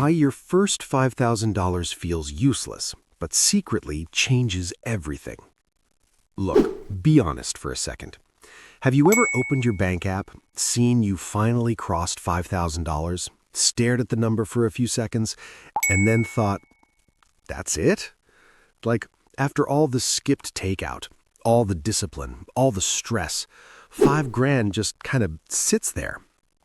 Why your first $5,000 feels useless, but secretly changes everything. Look, be honest for a second. Have you ever opened your bank app, seen you finally crossed $5,000, stared at the number for a few seconds, and then thought, that's it? Like, after all the skipped takeout, all the discipline, all the stress, $5,000 just kind of sits there.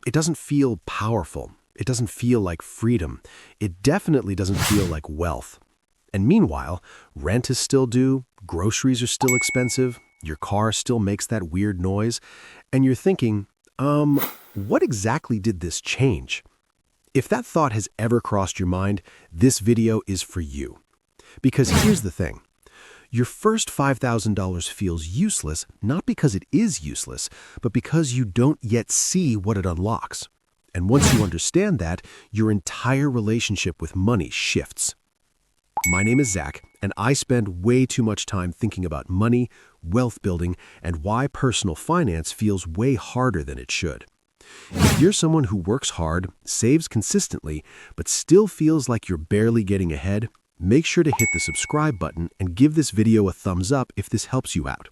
It doesn't feel powerful. It doesn't feel like freedom. It definitely doesn't feel like wealth. And meanwhile, rent is still due, groceries are still expensive, your car still makes that weird noise, and you're thinking, what exactly did this change? If that thought has ever crossed your mind, this video is for you. Because here's the thing. Your first $5,000 feels useless, not because it is useless, but because you don't yet see what it unlocks. And once you understand that, your entire relationship with money shifts. My name is Zach, and I spend way too much time thinking about money, wealth building, and why personal finance feels way harder than it should. If you're someone who works hard, saves consistently, but still feels like you're barely getting ahead, make sure to hit the subscribe button and give this video a thumbs up if this helps you out.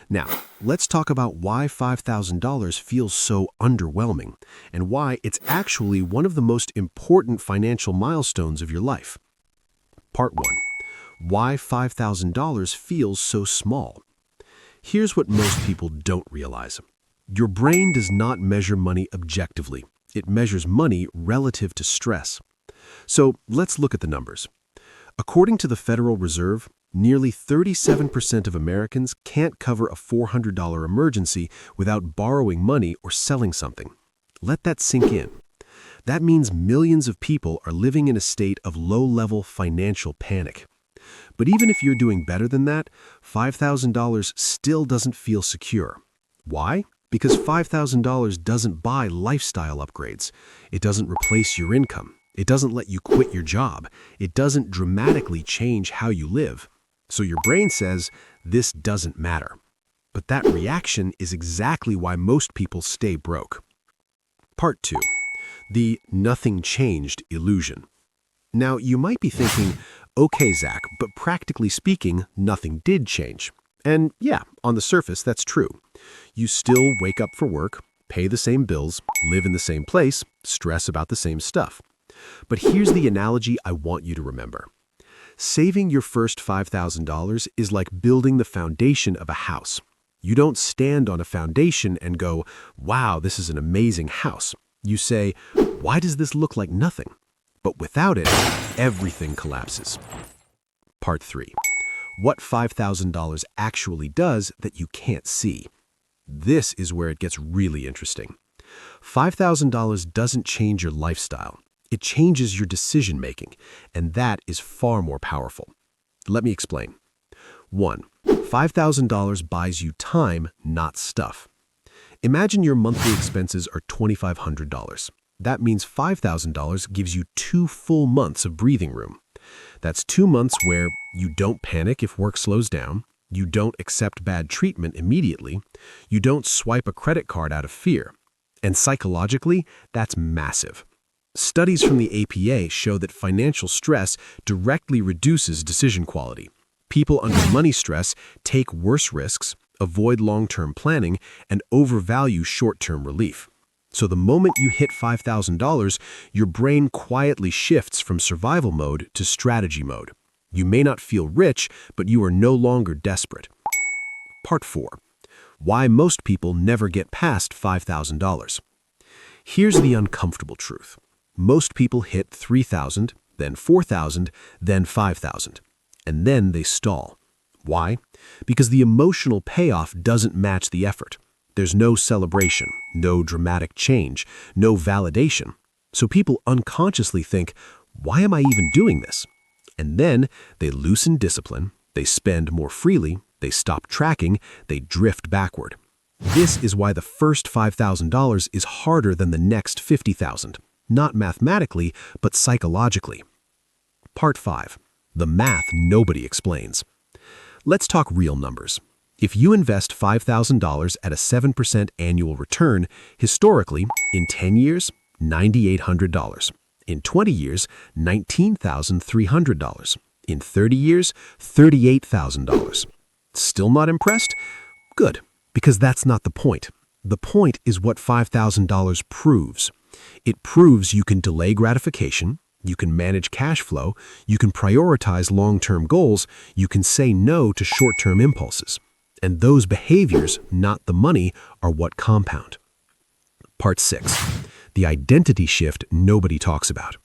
Now, let's talk about why $5,000 feels so underwhelming and why it's actually one of the most important financial milestones of your life. Part 1. Why $5,000 feels so small. Here's what most people don't realize. Your brain does not measure money objectively. It measures money relative to stress. So let's look at the numbers. According to the Federal Reserve, nearly 37% of Americans can't cover a $400 emergency without borrowing money or selling something. Let that sink in. That means millions of people are living in a state of low-level financial panic. But even if you're doing better than that, $5,000 still doesn't feel secure. Why? Because $5,000 doesn't buy lifestyle upgrades. It doesn't replace your income. It doesn't let you quit your job. It doesn't dramatically change how you live. So your brain says, this doesn't matter. But that reaction is exactly why most people stay broke. Part 2. The nothing changed illusion. Now, you might be thinking, okay, Zach, but practically speaking, nothing did change. And yeah, on the surface, that's true. You still wake up for work, pay the same bills, live in the same place, stress about the same stuff. But here's the analogy I want you to remember. Saving your first $5,000 is like building the foundation of a house. You don't stand on a foundation and go, wow, this is an amazing house. You say, why does this look like nothing? But without it, everything collapses. Part 3. What $5,000 actually does that you can't see. This is where it gets really interesting. $5,000 doesn't change your lifestyle. It changes your decision-making, and that is far more powerful. Let me explain. 1. $5,000 buys you time, not stuff. Imagine your monthly expenses are $2,500. That means $5,000 gives you 2 full months of breathing room. That's 2 months where you don't panic if work slows down, you don't accept bad treatment immediately, you don't swipe a credit card out of fear. And psychologically, that's massive. Studies from the APA show that financial stress directly reduces decision quality. People under money stress take worse risks, avoid long-term planning, and overvalue short-term relief. So the moment you hit $5,000, your brain quietly shifts from survival mode to strategy mode. You may not feel rich, but you are no longer desperate. Part 4. Why most people never get past $5,000. Here's the uncomfortable truth. Most people hit $3,000, then $4,000, then $5,000, and then they stall. Why? Because the emotional payoff doesn't match the effort. There's no celebration, no dramatic change, no validation. So people unconsciously think, why am I even doing this? And then they loosen discipline, they spend more freely, they stop tracking, they drift backward. This is why the first $5,000 is harder than the next $50,000. Not mathematically, but psychologically. Part 5. The math nobody explains. Let's talk real numbers. If you invest $5,000 at a 7% annual return, historically, in 10 years, $9,800. In 20 years, $19,300. In 30 years, $38,000. Still not impressed? Good, because that's not the point. The point is what $5,000 proves. It proves you can delay gratification, you can manage cash flow, you can prioritize long-term goals, you can say no to short-term impulses. And those behaviors, not the money, are what compound. Part 6. The identity shift nobody talks about.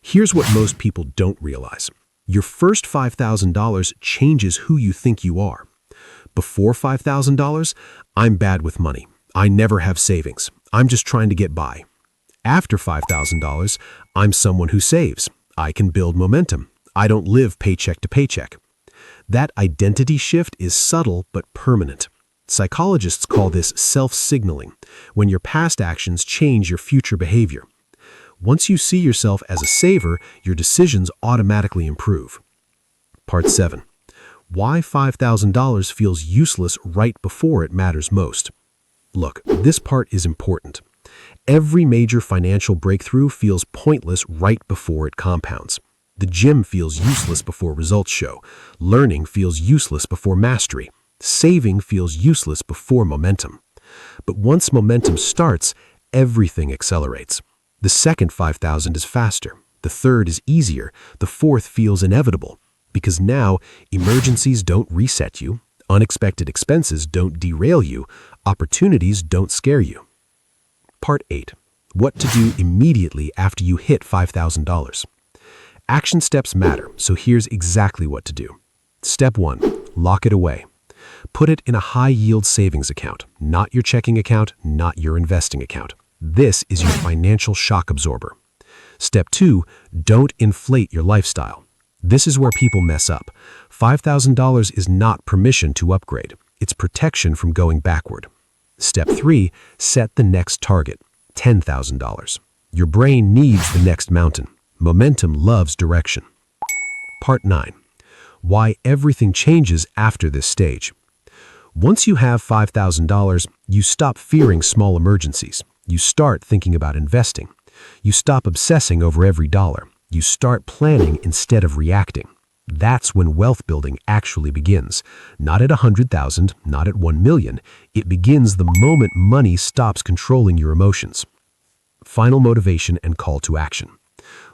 Here's what most people don't realize. Your first $5,000 changes who you think you are. Before $5,000, I'm bad with money. I never have savings. I'm just trying to get by. After $5,000, I'm someone who saves. I can build momentum. I don't live paycheck to paycheck. That identity shift is subtle but permanent. Psychologists call this self-signaling, when your past actions change your future behavior. Once you see yourself as a saver, your decisions automatically improve. Part 7. Why $5,000 feels useless right before it matters most. Look, this part is important. Every major financial breakthrough feels pointless right before it compounds. The gym feels useless before results show. Learning feels useless before mastery. Saving feels useless before momentum. But once momentum starts, everything accelerates. The second $5,000 is faster. The third is easier. The fourth feels inevitable. Because now, emergencies don't reset you. Unexpected expenses don't derail you. Opportunities don't scare you. Part 8. What to do immediately after you hit $5,000. Action steps matter, so here's exactly what to do. Step 1. Lock it away. Put it in a high-yield savings account, not your checking account, not your investing account. This is your financial shock absorber. Step 2. Don't inflate your lifestyle. This is where people mess up. $5,000 is not permission to upgrade. It's protection from going backward. Step 3. Set the next target, $10,000. Your brain needs the next mountain. Momentum loves direction. Part 9. Why everything changes after this stage. Once you have $5,000, you stop fearing small emergencies. You start thinking about investing. You stop obsessing over every dollar. You start planning instead of reacting. That's when wealth building actually begins. Not at 100,000, not at 1 million. It begins the moment money stops controlling your emotions. Final motivation and call to action.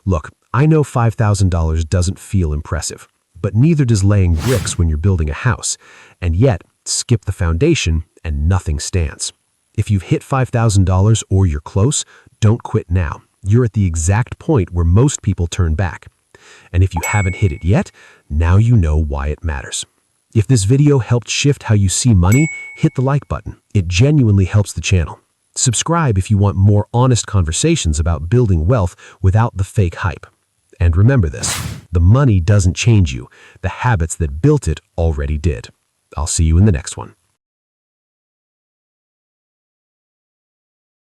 Look, I know $5,000 doesn't feel impressive, but neither does laying bricks when you're building a house. And yet, skip the foundation and nothing stands. If you've hit $5,000 or you're close, don't quit now. You're at the exact point where most people turn back. And if you haven't hit it yet, now you know why it matters. If this video helped shift how you see money, hit the like button. It genuinely helps the channel. Subscribe if you want more honest conversations about building wealth without the fake hype. And remember this, the money doesn't change you. The habits that built it already did. I'll see you in the next one.